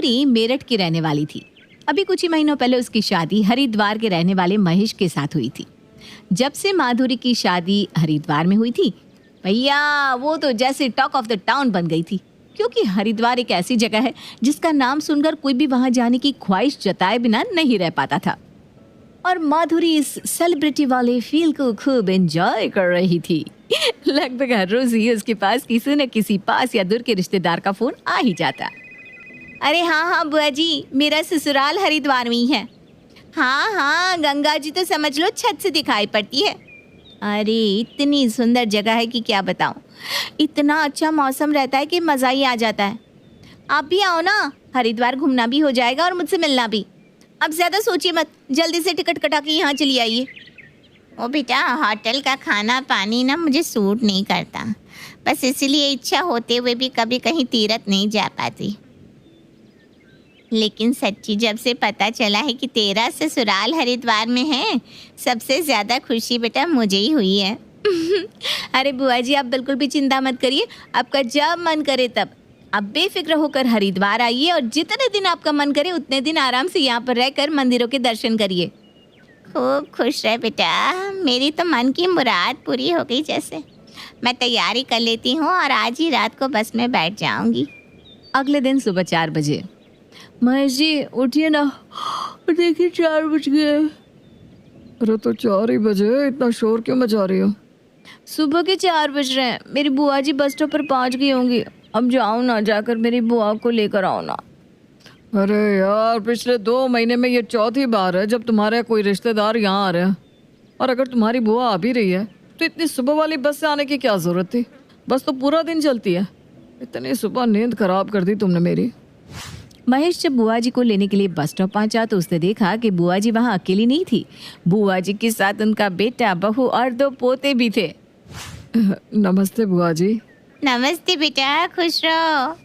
माधुरी मेरठ की रहने वाली थी। अभी कुछ ही महीनों पहले उसकी शादी हरिद्वार के रहने वाले महेश के साथ हुई थी। जब से माधुरी की शादी हरिद्वार में हुई थी, भैया वो तो जैसे टॉक ऑफ द टाउन बन गई थी, क्योंकि हरिद्वार एक ऐसी जगह है जिसका नाम सुनकर कोई भी वहां जाने की ख्वाहिश जताए बिना नहीं रह पाता था। और माधुरी इस सेलिब्रिटी वाले फील को खूब एंजॉय कर रही थी। लगभग हर रोज ही उसके पास किसी न किसी पास या दूर के रिश्तेदार का फोन आ ही जाता। अरे हाँ हाँ बुआ जी, मेरा ससुराल हरिद्वार में ही है। हाँ हाँ, गंगा जी तो समझ लो छत से दिखाई पड़ती है। अरे इतनी सुंदर जगह है कि क्या बताऊं। इतना अच्छा मौसम रहता है कि मज़ा ही आ जाता है। आप भी आओ ना, हरिद्वार घूमना भी हो जाएगा और मुझसे मिलना भी। अब ज़्यादा सोचिए मत, जल्दी से टिकट कटा के यहाँ चली आइए। ओ बेटा, होटल का खाना पानी ना मुझे सूट नहीं करता, बस इसीलिए इच्छा होते हुए भी कभी कहीं तीरथ नहीं जा पाती। लेकिन सच्ची जब से पता चला है कि तेरा ससुराल हरिद्वार में है, सबसे ज़्यादा खुशी बेटा मुझे ही हुई है। अरे बुआ जी, आप बिल्कुल भी चिंता मत करिए, आपका जब मन करे तब आप बेफिक्र होकर हरिद्वार आइए और जितने दिन आपका मन करे उतने दिन आराम से यहाँ पर रहकर मंदिरों के दर्शन करिए। खूब खुश रहे बेटा, मेरी तो मन की मुराद पूरी हो गई जैसे। मैं तैयारी कर लेती हूँ और आज ही रात को बस में बैठ जाऊँगी। अगले दिन सुबह 4 बजे। महेश जी उठिए ना, देखिए 4 बज गए। अरे तो 4 ही बजे, इतना शोर क्यों मचा रही हो? सुबह के 4 बज रहे हैं, मेरी बुआ जी बस स्टॉप पर पहुंच गई होंगी। अब जाओ ना, जाकर मेरी बुआ को लेकर आओ ना। अरे यार, पिछले 2 महीने में ये चौथी बार है जब तुम्हारे कोई रिश्तेदार यहाँ आ रहे हैं। और अगर तुम्हारी बुआ आ भी रही है तो इतनी सुबह वाली बस से आने की क्या ज़रूरत थी? बस तो पूरा दिन चलती है। इतनी सुबह नींद खराब कर दी तुमने मेरी। महेश जब बुआ जी को लेने के लिए बस स्टॉप पहुंचा तो उसने देखा कि बुआ जी वहां अकेली नहीं थी। बुआ जी के साथ उनका बेटा, बहू और 2 पोते भी थे। नमस्ते बुआ जी। नमस्ते बेटा, खुश रहो।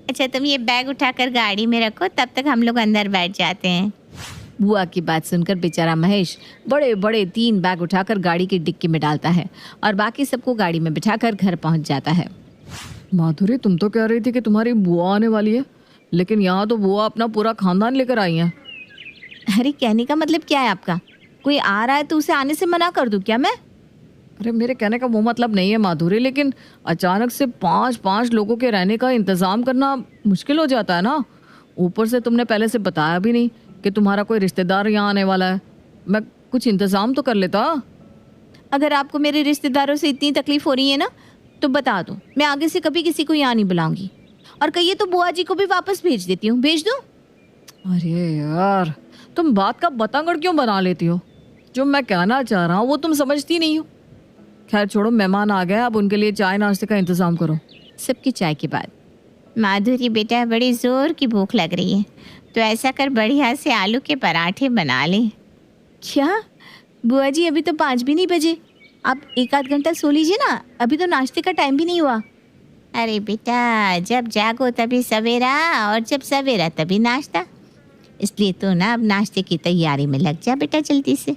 अच्छा तुम ये बैग उठाकर गाड़ी में रखो, तब तक हम लोग अंदर बैठ जाते हैं। बुआ की बात सुनकर बेचारा महेश बड़े बड़े 3 बैग उठाकर गाड़ी की डिक्की में डालता है और बाकी सबको गाड़ी में बिठाकर घर पहुंच जाता है। माधुरी, तुम तो कह रही थी कि तुम्हारी बुआ आने वाली है, लेकिन यहाँ तो बुआ अपना पूरा खानदान लेकर आई हैं। अरे कहने का मतलब क्या है आपका? कोई आ रहा है तो उसे आने से मना कर दूं क्या मैं? अरे मेरे कहने का वो मतलब नहीं है माधुरी, लेकिन अचानक से 5-5 लोगों के रहने का इंतज़ाम करना मुश्किल हो जाता है ना। ऊपर से तुमने पहले से बताया भी नहीं कि तुम्हारा कोई रिश्तेदार यहाँ आने वाला है। मैं कुछ इंतज़ाम तो कर लेता। अगर आपको मेरे रिश्तेदारों से इतनी तकलीफ हो रही है ना तो बता दो, मैं आगे से कभी किसी को यहाँ नहीं बुलाऊंगी। और कहिए तो बुआ जी को भी वापस भेज देती हूँ। भेज दूँ? अरे यार, तुम बात का बतंगड़ क्यों बना लेती हो? जो मैं कहना चाह रहा हूँ वो तुम समझती नहीं हो। खैर छोड़ो, मेहमान आ गए, अब उनके लिए चाय नाश्ते का इंतज़ाम करो। सबकी चाय के बाद। माधुरी बेटा, बड़ी ज़ोर की भूख लग रही है, तो ऐसा कर बढ़िया से आलू के पराठे बना ले। क्या बुआ जी, अभी तो 5 भी नहीं बजे। आप 1 आध घंटा सो लीजिए ना, अभी तो नाश्ते का टाइम भी नहीं हुआ। अरे बेटा, जब जागो तभी सवेरा और जब सवेरा तभी नाश्ता, इसलिए तो ना अब नाश्ते की तैयारी में लग जा बेटा जल्दी से।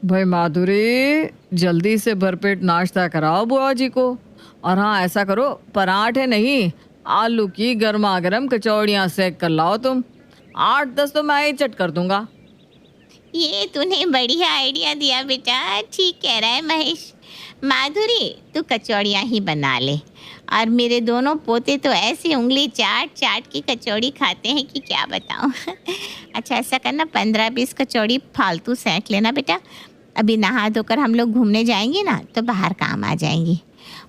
भाई माधुरी, जल्दी से भरपेट नाश्ता कराओ बुआ जी को। और हाँ, ऐसा करो, पराठे नहीं, आलू की गर्मा गर्म कचौड़ियाँ सेक कर लाओ तुम। 8-10 तो मैं ही चट कर दूंगा। ये तूने बढ़िया आइडिया दिया बेटा, ठीक कह रहा है महेश। माधुरी, तू कचौड़ियाँ ही बना ले, और मेरे दोनों पोते तो ऐसी उंगली चाट चाट की कचौड़ी खाते हैं कि क्या बताऊँ। अच्छा ऐसा करना, 15-20 कचौड़ी फालतू सेंक लेना बेटा। अभी नहा धोकर हम लोग घूमने जाएंगे ना तो बाहर काम आ जाएंगी।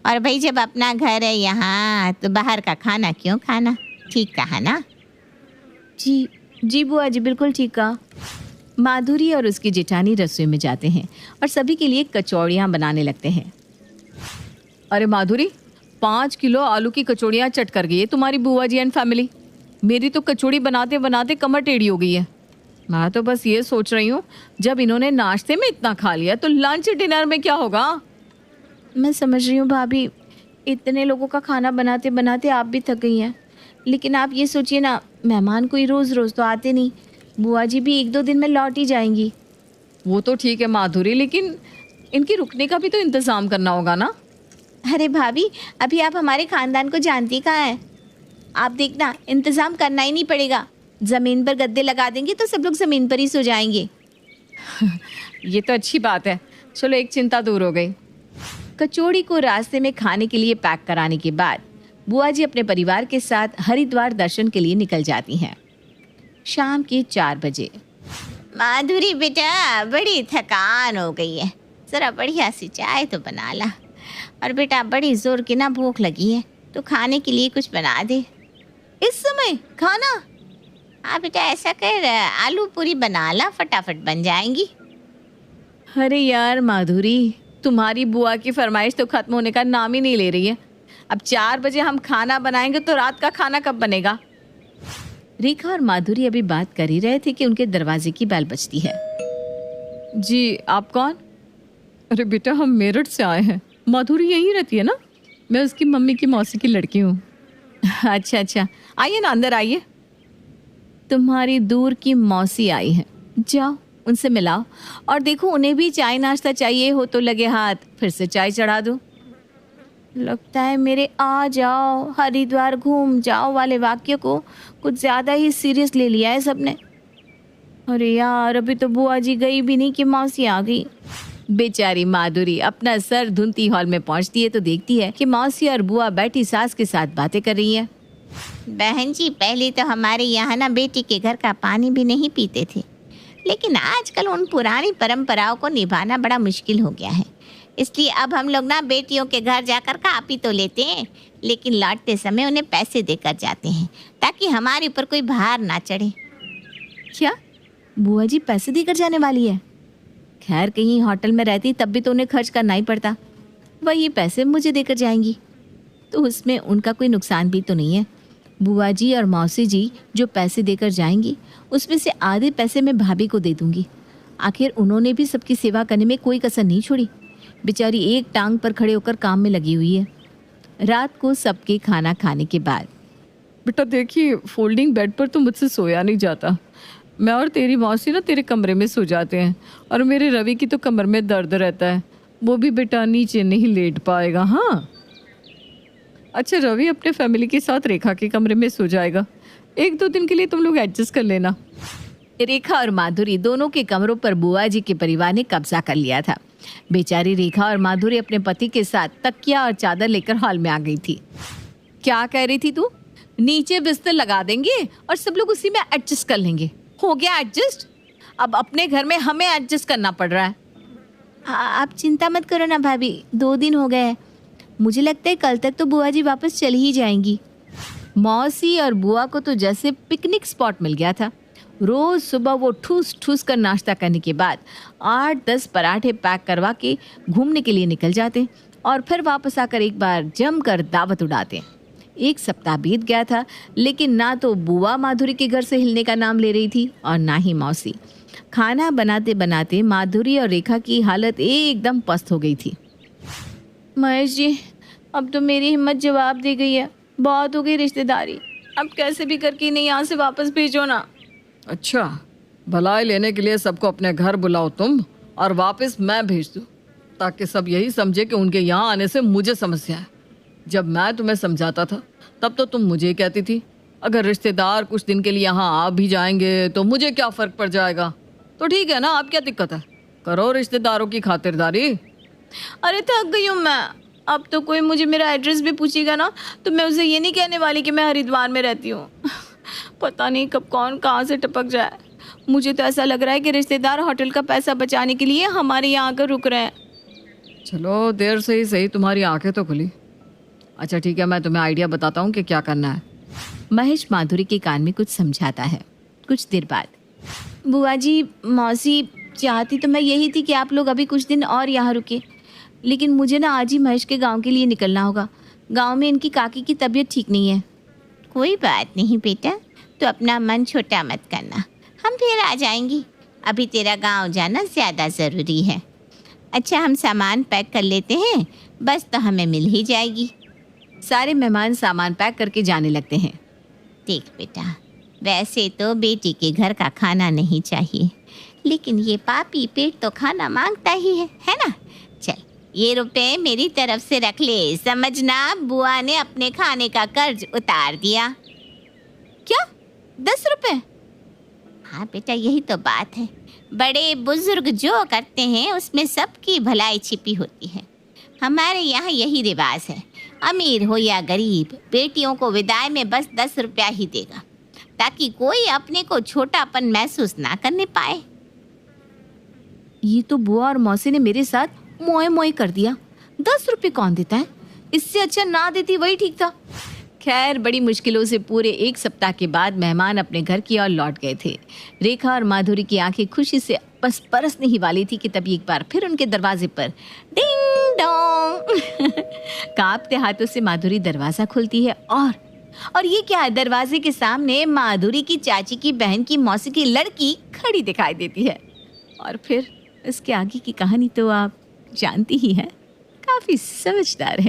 और भाई जब अपना घर है यहाँ तो बाहर का खाना क्यों खाना, ठीक कहा ना? जी जी बुआ जी, बिल्कुल ठीक कहा। माधुरी और उसकी जेठानी रसोई में जाते हैं और सभी के लिए कचौड़ियाँ बनाने लगते हैं। अरे माधुरी, 5 किलो आलू की कचौड़ियाँ चट कर गई है तुम्हारी बुआ जी एंड फैमिली। मेरी तो कचौड़ी बनाते बनाते कमर टेढ़ी हो गई है। मैं तो बस ये सोच रही हूँ, जब इन्होंने नाश्ते में इतना खा लिया तो लंच डिनर में क्या होगा? मैं समझ रही हूँ भाभी, इतने लोगों का खाना बनाते बनाते आप भी थक गई हैं। लेकिन आप ये सोचिए ना, मेहमान कोई रोज़ रोज़ तो आते नहीं। बुआ जी भी 1-2 दिन में लौट ही जाएंगी। वो तो ठीक है माधुरी, लेकिन इनकी रुकने का भी तो इंतज़ाम करना होगा ना। अरे भाभी, अभी आप हमारे ख़ानदान को जानती कहाँ हैं? आप देखना, इंतजाम करना ही नहीं पड़ेगा। जमीन पर गद्दे लगा देंगे तो सब लोग जमीन पर ही सो जाएंगे। ये तो अच्छी बात है, चलो एक चिंता दूर हो गई। कचौड़ी को रास्ते में खाने के लिए पैक कराने के बाद बुआ जी अपने परिवार के साथ हरिद्वार दर्शन के लिए निकल जाती हैं। शाम के 4 बजे। माधुरी बेटा, बड़ी थकान हो गई है, ज़रा बढ़िया सी चाय तो बना ला। और बेटा बड़ी ज़ोर की ना भूख लगी है, तो खाने के लिए कुछ बना दे। इस समय खाना? हाँ बेटा, ऐसा कर, आलू पूरी बना ला, फटाफट बन जाएंगी। अरे यार माधुरी, तुम्हारी बुआ की फरमाइश तो खत्म होने का नाम ही नहीं ले रही है। अब 4 बजे हम खाना बनाएंगे तो रात का खाना कब बनेगा? रेखा और माधुरी अभी बात कर ही रहे थे कि उनके दरवाजे की बेल बजती है। जी, आप कौन? अरे बेटा, हम मेरठ से आए हैं। माधुरी यहीं रहती है ना? मैं उसकी मम्मी की मौसी की लड़की हूँ। अच्छा अच्छा, आइए ना, अंदर आइए। तुम्हारी दूर की मौसी आई है, जाओ उनसे मिलाओ और देखो उन्हें भी चाय नाश्ता चाहिए हो तो लगे हाथ फिर से चाय चढ़ा दो। लगता है मेरे आ जाओ हरिद्वार घूम जाओ वाले वाक्य को कुछ ज़्यादा ही सीरियस ले लिया है सबने। अरे यार, अभी तो बुआ जी गई भी नहीं कि मौसी आ गई। बेचारी माधुरी अपना सर धुनती हॉल में पहुंचती है तो देखती है कि मौसी और बुआ बैठी सास के साथ बातें कर रही हैं। बहन जी, पहले तो हमारे यहाँ ना बेटी के घर का पानी भी नहीं पीते थे, लेकिन आजकल उन पुरानी परंपराओं को निभाना बड़ा मुश्किल हो गया है। इसलिए अब हम लोग ना बेटियों के घर जाकर का आप ही तो लेते हैं, लेकिन लौटते समय उन्हें पैसे देकर जाते हैं ताकि हमारे ऊपर कोई भार ना चढ़े। क्या बुआ जी पैसे देकर जाने वाली है? खैर, कहीं होटल में रहती तब भी तो उन्हें खर्च करना ही पड़ता, वही पैसे मुझे देकर जाएंगी तो उसमें उनका कोई नुकसान भी तो नहीं है। बुआ जी और मौसी जी जो पैसे देकर जाएंगी उसमें से आधे पैसे मैं भाभी को दे दूंगी। आखिर उन्होंने भी सबकी सेवा करने में कोई कसर नहीं छोड़ी। बेचारी एक टांग पर खड़े होकर काम में लगी हुई है। रात को सबके खाना खाने के बाद, बेटा देखिए, फोल्डिंग बेड पर तो मुझसे सोया नहीं जाता। मैं और तेरी मौसी ना तेरे कमरे में सो जाते हैं, और मेरे रवि की तो कमर में दर्द रहता है, वो भी बेटा नीचे नहीं लेट पाएगा। हाँ अच्छा, रवि अपने फैमिली के साथ रेखा के कमरे में सो जाएगा। 1-2 दिन के लिए तुम लोग एडजस्ट कर लेना। रेखा और माधुरी दोनों के कमरों पर बुआ जी के परिवार ने कब्जा कर लिया था। बेचारी रेखा और माधुरी अपने पति के साथ तकिया और चादर लेकर हॉल में आ गई थी। क्या कह रही थी तू? नीचे बिस्तर लगा देंगे और सब लोग उसी में एडजस्ट कर लेंगे। हो गया एडजस्ट? अब अपने घर में हमें एडजस्ट करना पड़ रहा है। आप चिंता मत करो ना भाभी, 2 दिन हो गए, मुझे लगता है कल तक तो बुआ जी वापस चली ही जाएंगी। मौसी और बुआ को तो जैसे पिकनिक स्पॉट मिल गया था। रोज सुबह वो ठूस ठूस कर नाश्ता करने के बाद 8-10 पराठे पैक करवा के घूमने के लिए निकल जाते और फिर वापस आकर एक बार जमकर दावत उड़ाते। 1 सप्ताह बीत गया था, लेकिन ना तो बुआ माधुरी के घर से हिलने का नाम ले रही थी और ना ही मौसी। खाना बनाते बनाते माधुरी और रेखा की हालत एकदम पस्त हो गई थी। महेश जी, अब तो मेरी हिम्मत जवाब दे गई है। बहुत हो गई रिश्तेदारी, अब कैसे भी करके इन्हें यहाँ से वापस भेजो ना। अच्छा, भलाई लेने के लिए सबको अपने घर बुलाओ तुम, और वापस मैं भेज दूँ, ताकि सब यही समझे कि उनके यहाँ आने से मुझे समस्या है। जब मैं तुम्हें समझाता था तब तो तुम मुझे ही कहती थी अगर रिश्तेदार कुछ दिन के लिए यहाँ आ भी जाएंगे तो मुझे क्या फ़र्क पड़ जाएगा। तो ठीक है ना, अब क्या दिक्कत है, करो रिश्तेदारों की खातिरदारी। अरे थक गई हूँ मैं। अब तो कोई मुझे मेरा एड्रेस भी पूछेगा ना तो मैं उसे ये नहीं कहने वाली कि मैं हरिद्वार में रहती हूँ। पता नहीं कब कौन कहाँ से टपक जाए। मुझे तो ऐसा लग रहा है कि रिश्तेदार होटल का पैसा बचाने के लिए हमारे यहाँ आकर रुक रहे हैं। चलो, देर से ही सही तुम्हारी आंखें तो खुली। अच्छा ठीक है, मैं तुम्हें आइडिया बताता हूँ कि क्या करना है। महेश माधुरी के कान में कुछ समझाता है। कुछ देर बाद, बुआ जी, मौसी, चाहती तो मैं यही थी कि आप लोग अभी कुछ दिन और यहाँ रुके, लेकिन मुझे ना आज ही महेश के गांव के लिए निकलना होगा। गांव में इनकी काकी की तबीयत ठीक नहीं है। कोई बात नहीं बेटा, तो अपना मन छोटा मत करना, हम फिर आ जाएंगी। अभी तेरा गांव जाना ज़्यादा ज़रूरी है। अच्छा, हम सामान पैक कर लेते हैं, बस तो हमें मिल ही जाएगी। सारे मेहमान सामान पैक करके जाने लगते हैं। देख बेटा, वैसे तो बेटी के घर का खाना नहीं चाहिए, लेकिन ये पापी पेट तो खाना मांगता ही है ना। चल, ये रुपए मेरी तरफ से रख ले, समझना, बुआ ने अपने खाने का कर्ज उतार दिया। क्या 10 रुपए? हाँ बेटा, यही तो बात है। बड़े बुजुर्ग जो करते हैं उसमें सबकी भलाई छिपी होती है। हमारे यहाँ यही रिवाज है, अमीर हो या गरीब, बेटियों को विदाई में बस 10 रुपया ही देगा, ताकि कोई अपने को छोटापन महसूस ना करने पाए। ये तो बुआ और मौसी ने मेरे साथ मोए मोए कर दिया। 10 रुपए कौन देता है? इससे अच्छा ना देती वही ठीक था। खैर, बड़ी मुश्किलों से पूरे 1 सप्ताह के बाद मेहमान अपने घर की ओर लौट गए थे। रेखा और माधुरी की आंखें खुशी से बस बरसने ही वाली थी कि तभी एक बार फिर उनके दरवाजे पर डिंग डोंग कांपते हाथों से माधुरी दरवाजा खोलती है और ये क्या है, दरवाजे के सामने माधुरी की चाची की बहन की मौसी की लड़की खड़ी दिखाई देती है। और फिर इसके आगे की कहानी तो आप जानती ही हैं, काफी समझदार है।